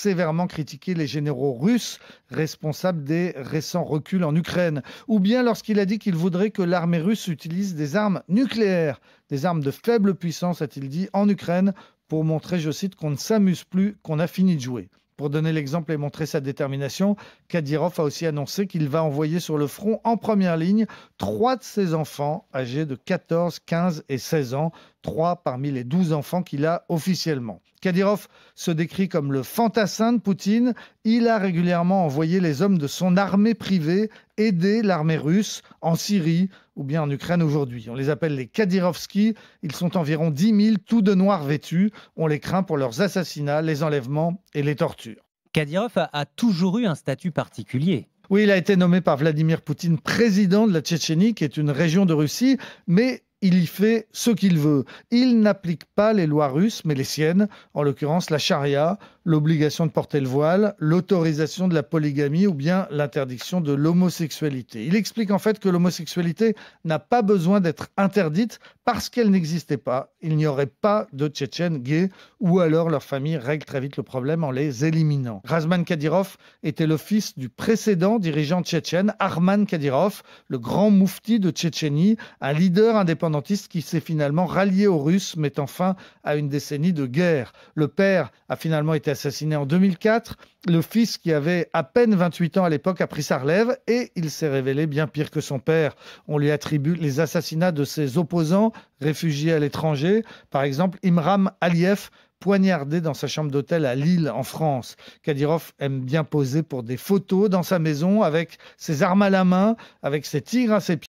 sévèrement critiqué les généraux russes responsables des récents reculs en Ukraine, ou bien lorsqu'il a dit qu'il voudrait que l'armée russe utilise des armes nucléaires, des armes de faible puissance, a-t-il dit, en Ukraine, pour montrer, je cite, qu'on ne s'amuse plus, qu'on a fini de jouer. Pour donner l'exemple et montrer sa détermination, Kadyrov a aussi annoncé qu'il va envoyer sur le front en première ligne 3 de ses enfants âgés de 14, 15 et 16 ans, 3 parmi les 12 enfants qu'il a officiellement. Kadyrov se décrit comme le fantassin de Poutine. Il a régulièrement envoyé les hommes de son armée privée aider l'armée russe en Syrie ou bien en Ukraine aujourd'hui. On les appelle les Kadyrovskis. Ils sont environ 10 000, tous de noir vêtus. On les craint pour leurs assassinats, les enlèvements et les tortures. Kadyrov a toujours eu un statut particulier. Oui, il a été nommé par Vladimir Poutine président de la Tchétchénie, qui est une région de Russie, mais il y fait ce qu'il veut. Il n'applique pas les lois russes, mais les siennes, en l'occurrence la charia, l'obligation de porter le voile, l'autorisation de la polygamie ou bien l'interdiction de l'homosexualité. Il explique en fait que l'homosexualité n'a pas besoin d'être interdite parce qu'elle n'existait pas. Il n'y aurait pas de Tchétchènes gays ou alors leur famille règle très vite le problème en les éliminant. Razman Kadyrov était le fils du précédent dirigeant tchétchène, Arman Kadyrov, le grand moufti de Tchétchénie, un leader indépendantiste qui s'est finalement rallié aux Russes, mettant fin à une décennie de guerre. Le père a finalement été assassiné en 2004. Le fils, qui avait à peine 28 ans à l'époque, a pris sa relève et il s'est révélé bien pire que son père. On lui attribue les assassinats de ses opposants, réfugiés à l'étranger. Par exemple, Imram Aliyev, poignardé dans sa chambre d'hôtel à Lille, en France. Kadyrov aime bien poser pour des photos dans sa maison avec ses armes à la main, avec ses tigres à ses pieds.